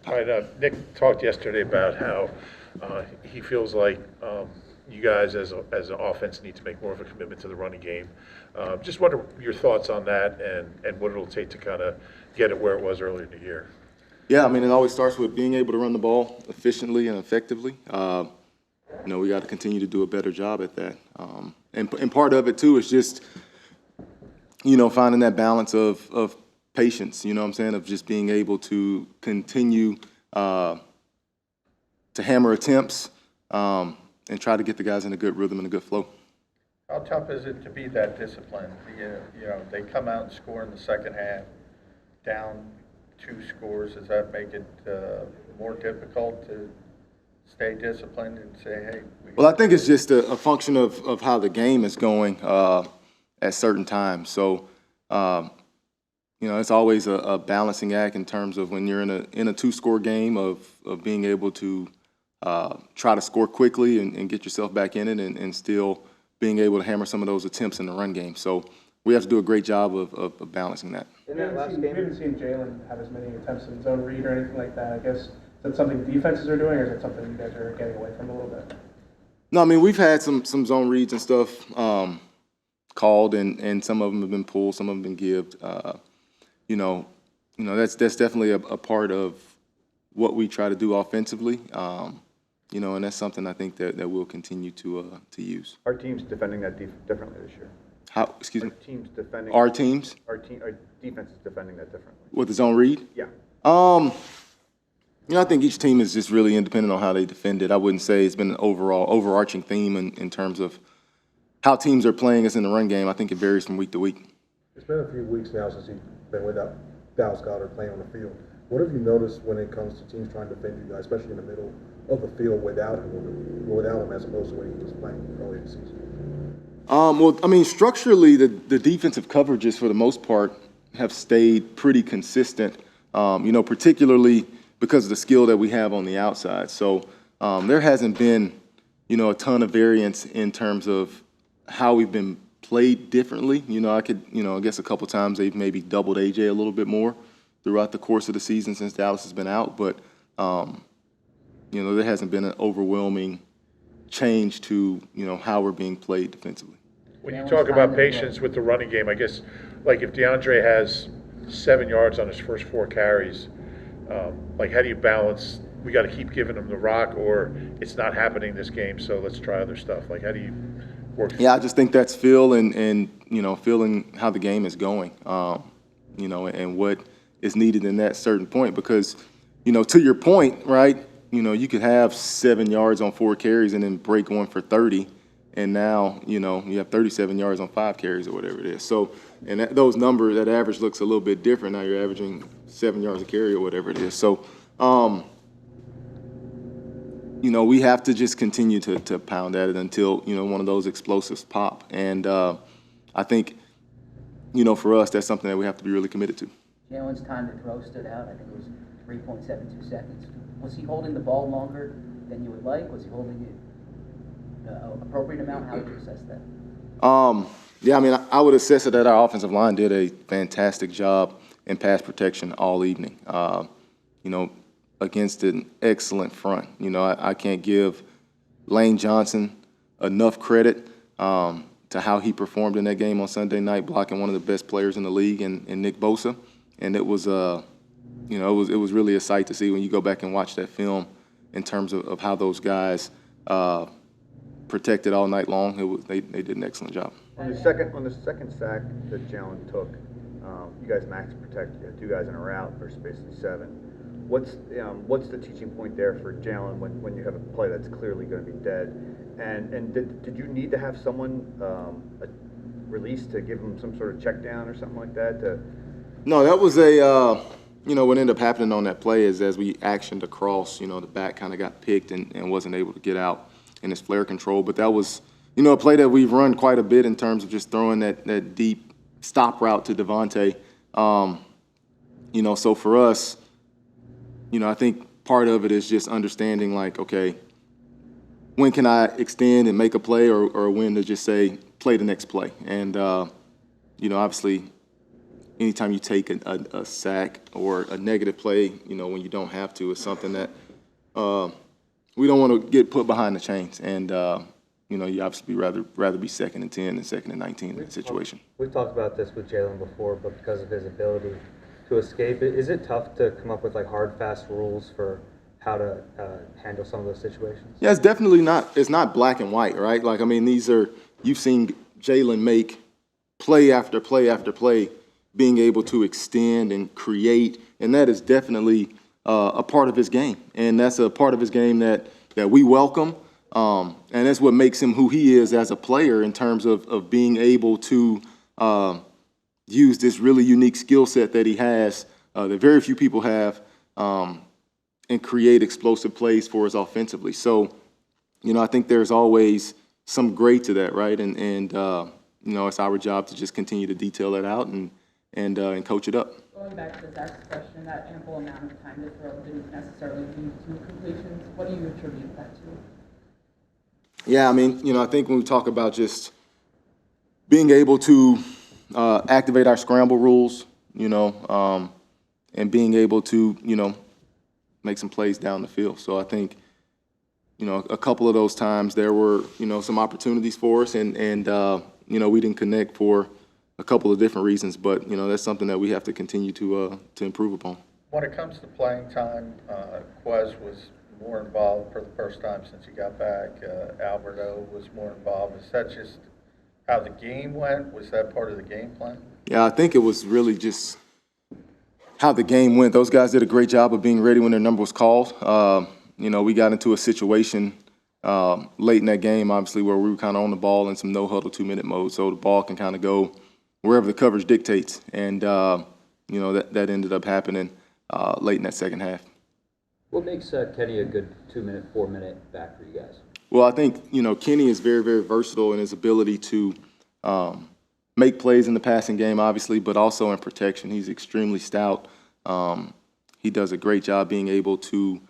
All right, Nick talked yesterday about how he feels like you guys as an offense need to make more of a commitment to the running game. Just wonder your thoughts on that and what it'll take to kind of get it where it was earlier in the year. Yeah, I mean, it always starts with being able to run the ball efficiently and effectively. We got to continue to do a better job at that. And part of it, too, is just, finding that balance of patience, you know what I'm saying, of just being able to continue to hammer attempts and try to get the guys in a good rhythm and a good flow. How tough is it to be that disciplined? They come out and score in the second half, down 2 scores. Does that make it more difficult to stay disciplined and say, hey? Well, I think it's just a function of how the game is going at certain times. So, it's always a balancing act in terms of when you're in a 2-score game of being able to try to score quickly and get yourself back in it and still being able to hammer some of those attempts in the run game. So we have to do a great job of balancing that. In that last game, we haven't seen Jalen have as many attempts in zone read or anything like that. I guess, is that something defenses are doing, or is that something you guys are getting away from a little bit? No, I mean, we've had some zone reads and stuff called, and some of them have been pulled, some of them have been gived. That's definitely a part of what we try to do offensively. And that's something I think that we'll continue to use. Our team's defending that differently this year. How? Excuse me. Our team's defending. Our teams? Our defense is defending that differently. With the zone read? Yeah. I think each team is just really independent on how they defend it. I wouldn't say it's been an overarching theme in terms of how teams are playing us in the run game. I think it varies from week to week. It's been a few weeks now since you've been without Dallas Goedert playing on the field. What have you noticed when it comes to teams trying to defend you guys, especially in the middle of the field without him as opposed to when he was playing earlier this season? Structurally, the defensive coverages for the most part have stayed pretty consistent, particularly because of the skill that we have on the outside. So there hasn't been, a ton of variance in terms of how we've been played differently. I guess a couple times they've maybe doubled AJ a little bit more throughout the course of the season since Dallas has been out. But, there hasn't been an overwhelming change to, how we're being played defensively. When you talk about patience with the running game, I guess, like if DeAndre has 7 yards on his first 4 carries, how do you balance, we got to keep giving him the rock, or it's not happening this game, so let's try other stuff? How do you work? Yeah, I just think that's feel and feeling how the game is going, and what is needed in that certain point. Because, to your point, right, you could have 7 yards on 4 carries and then break one for 30. And now, you have 37 yards on 5 carries or whatever it is. So, and those numbers, that average looks a little bit different. Now you're averaging 7 yards a carry or whatever it is. So, we have to just continue to pound at it until, one of those explosives pop. And I think, for us, that's something that we have to be really committed to. Jalen's time to throw stood out. I think it was 3.72 seconds. Was he holding the ball longer than you would like? Was he holding it appropriate amount? How would you assess that? I would assess it that our offensive line did a fantastic job in pass protection all evening. Against an excellent front. I can't give Lane Johnson enough credit to how he performed in that game on Sunday night, blocking one of the best players in the league in Nick Bosa. And it was, it was really a sight to see when you go back and watch that film in terms of how those guys protected all night long. They did an excellent job. On the second sack that Jalen took, you guys max protect. You had 2 guys in a route versus basically 7. What's the teaching point there for Jalen when you have a play that's clearly going to be dead? And did you need to have someone released to give him some sort of check down or something like that? No, that was what ended up happening on that play is as we actioned across, the back kind of got picked and wasn't able to get out in his flare control. But that was, a play that we've run quite a bit in terms of just throwing that deep stop route to Devontae. So for us, I think part of it is just understanding okay, when can I extend and make a play or when to just say, play the next play. And, obviously, anytime you take a sack or a negative play, you know, when you don't have to, is something that we don't want to get put behind the chains. And, you know, you obviously rather be 2nd and 10 than 2nd and 19 in that situation. We've talked about this with Jalen before, but because of his ability to escape it, is it tough to come up with like hard, fast rules for how to handle some of those situations? Yeah, it's definitely not. It's not black and white, right? Like, I mean, you've seen Jalen make play after play after play, being able to extend and create, and that is definitely a part of his game, and that's a part of his game that we welcome. And that's what makes him who he is as a player in terms of being able to use this really unique skill set that he has that very few people have and create explosive plays for us offensively. So, you know, I think there's always some grade to that, right? And you know, it's our job to just continue to detail it out and coach it up. Going back to Zach's question, that ample amount of time to throw didn't necessarily lead to completions. What do you attribute that to? Yeah, I mean, you know, I think when we talk about just being able to activate our scramble rules, you know, and being able to, you know, make some plays down the field. So I think, you know, a couple of those times there were, you know, some opportunities for us, and you know, we didn't connect for a couple of different reasons, but, you know, that's something that we have to continue to improve upon. When it comes to playing time, Quez was more involved for the first time since he got back. Alberto was more involved. Is that just how the game went? Was that part of the game plan? Yeah, I think it was really just how the game went. Those guys did a great job of being ready when their number was called. You know, we got into a situation late in that game, obviously, where we were kind of on the ball in some no-huddle 2-minute mode, so the ball can kind of go wherever the coverage dictates. And, you know, that ended up happening late in that second half. What makes Kenny a good 2-minute, 4-minute back for you guys? Well, I think, you know, Kenny is very, very versatile in his ability to make plays in the passing game, obviously, but also in protection. He's extremely stout. He does a great job being able to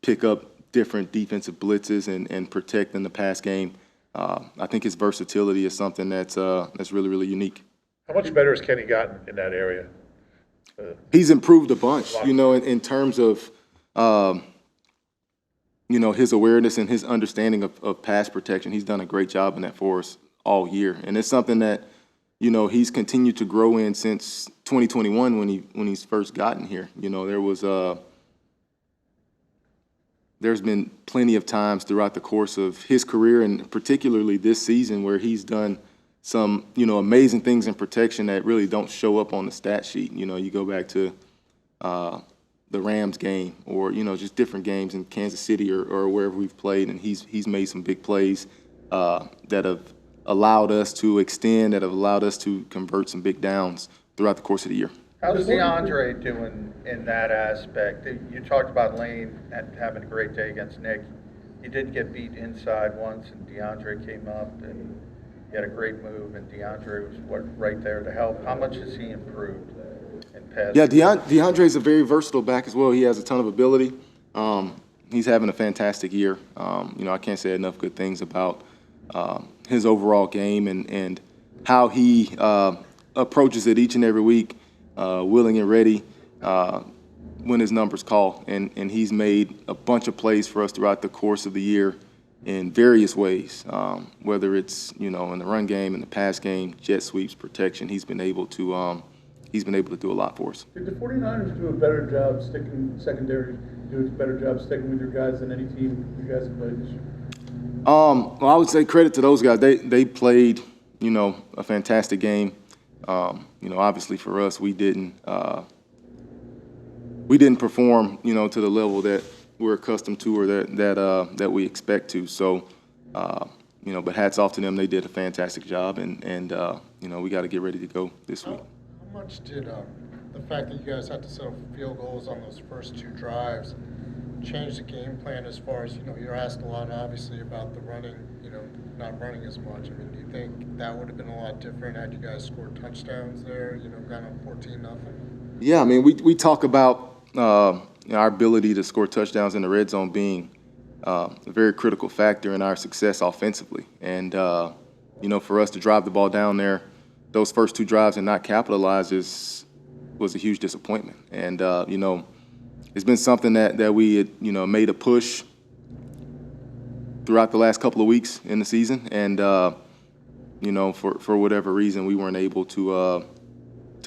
pick up different defensive blitzes and protect in the pass game. I think his versatility is something that's really, really unique. How much better has Kenny gotten in that area? He's improved a bunch, you know, in terms of, you know, his awareness and his understanding of pass protection. He's done a great job in that for us all year. And it's something that, you know, he's continued to grow in since 2021 when he's first gotten here. You know, there's been plenty of times throughout the course of his career, and particularly this season, where he's done some, you know, amazing things in protection that really don't show up on the stat sheet. You know, you go back to the Rams game, or, you know, just different games in Kansas City or wherever we've played, and he's made some big plays that have allowed us to extend, that have allowed us to convert some big downs throughout the course of the year. How's DeAndre doing in that aspect? You talked about Lane having a great day against Nick. He did get beat inside once, and DeAndre came up, and he had a great move, and DeAndre was right there to help. How much has he improved in pass? Yeah, DeAndre's a very versatile back as well. He has a ton of ability. He's having a fantastic year. You know, I can't say enough good things about his overall game and how he approaches it each and every week. Willing and ready when his numbers call. And he's made a bunch of plays for us throughout the course of the year in various ways, whether it's, you know, in the run game, in the pass game, jet sweeps, protection. He's been able to do a lot for us. Did the 49ers do a better job sticking secondary, do a better job sticking with your guys than any team you guys have played this year? Well, I would say credit to those guys. They played, you know, a fantastic game. You know, obviously for us, we didn't perform, you know, to the level that we're accustomed to or that we expect to. So, you know, but hats off to them. They did a fantastic job, and you know, we got to get ready to go this week. How much did the fact that you guys had to settle field goals on those first two drives change the game plan as far as, you know, you're asked a lot, obviously, about the running, you know, not running as much. I mean, do you think that would have been a lot different had you guys scored touchdowns there, you know, gone up 14-0? Yeah, I mean, we talk about our ability to score touchdowns in the red zone being a very critical factor in our success offensively. And, you know, for us to drive the ball down there those first 2 drives and not capitalize was a huge disappointment. And, you know, it's been something that we had, you know, made a push throughout the last couple of weeks in the season. And, you know, for whatever reason, we weren't able to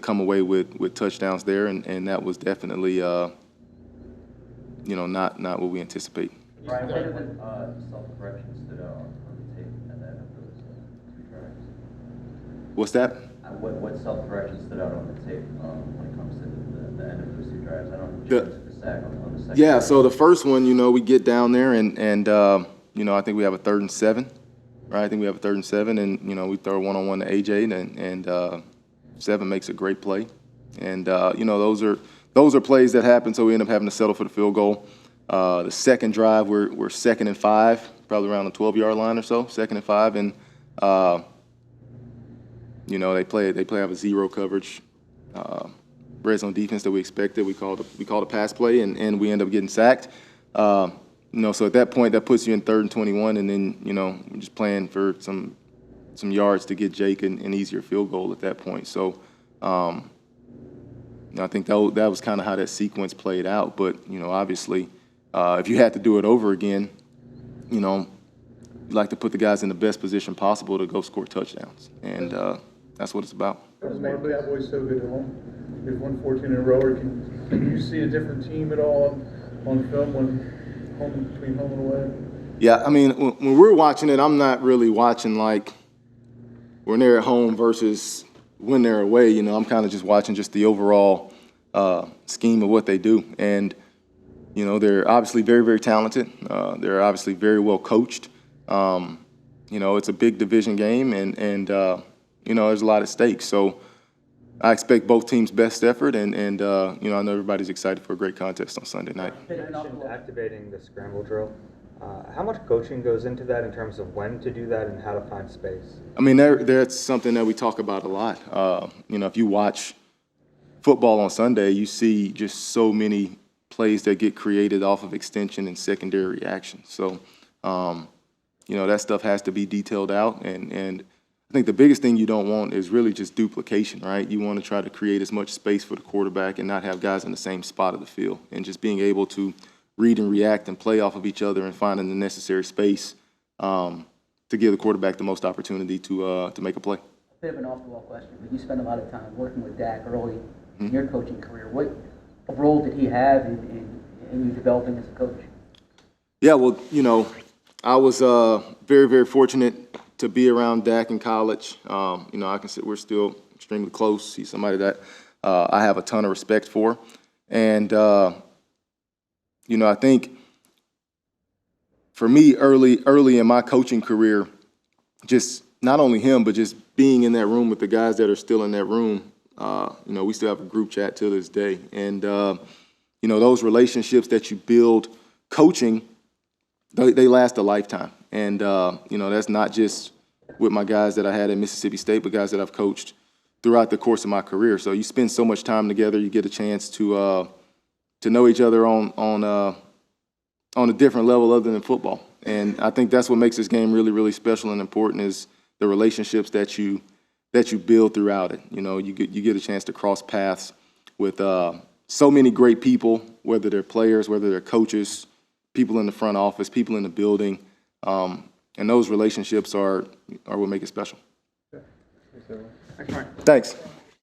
come away with touchdowns there. And that was definitely, you know, not what we anticipate. Brian, what are the self-corrections stood out on the tape at the end of those 2 drives? What's that? What self-corrections stood out on the tape when it comes to the end of those 2 drives? I don't know the sack on the second. Yeah, drive. so the first one, you know, we get down there and you know, I think we have a 3rd and 7, right? I think we have a 3rd and 7, and, you know, we throw a one-on-one to AJ, and 7 makes a great play. And, you know, those are plays that happen, so we end up having to settle for the field goal. The second drive, we're 2nd and 5, probably around the 12-yard line or so, 2nd and 5, and you know, they play have a 0 coverage red zone defense that we expected. We called a pass play, and we end up getting sacked. You know, so at that point, that puts you in 3rd and 21, and then, you know, we're just playing for some yards to get Jake an easier field goal at that point. So, you know, I think that was kind of how that sequence played out. But, you know, obviously, if you had to do it over again, you know, you like to put the guys in the best position possible to go score touchdowns, and that's what it's about. Why are Bad Boys so good at home? They've won 14 in a row. Or can you see a different team at all on film between home and away? Yeah, I mean, when we're watching it, I'm not really watching like when they're at home versus when they're away. You know, I'm kind of just watching just the overall scheme of what they do. And, you know, they're obviously very, very talented. They're obviously very well coached. You know, it's a big division game, and you know, there's a lot at stake. So I expect both teams' best effort, and you know, I know everybody's excited for a great contest on Sunday night. You mentioned activating the scramble drill. How much coaching goes into that in terms of when to do that and how to find space? I mean, that's something that we talk about a lot. You know, if you watch football on Sunday, you see just so many plays that get created off of extension and secondary reaction. So, you know, that stuff has to be detailed out. And I think the biggest thing you don't want is really just duplication, right? You want to try to create as much space for the quarterback and not have guys in the same spot of the field. And just being able to read and react and play off of each other and finding the necessary space to give the quarterback the most opportunity to make a play. A bit of an off-the-wall question, but you spent a lot of time working with Dak early in your coaching career. What role did he have in you developing as a coach? Yeah, well, you know, I was very, very fortunate to be around Dak in college. You know, I can say we're still extremely close. He's somebody that I have a ton of respect for. And, you know, I think for me early in my coaching career, just not only him, but just being in that room with the guys that are still in that room, you know, we still have a group chat to this day. And, you know, those relationships that you build coaching, they last a lifetime. And, you know, that's not just with my guys that I had at Mississippi State, but guys that I've coached throughout the course of my career. So you spend so much time together, you get a chance to know each other on a different level other than football. And I think that's what makes this game really, really special and important is the relationships that you build throughout it. You know, you get a chance to cross paths with so many great people, whether they're players, whether they're coaches, people in the front office, people in the building, and those relationships are what make it special. Thanks, Mark. Thanks.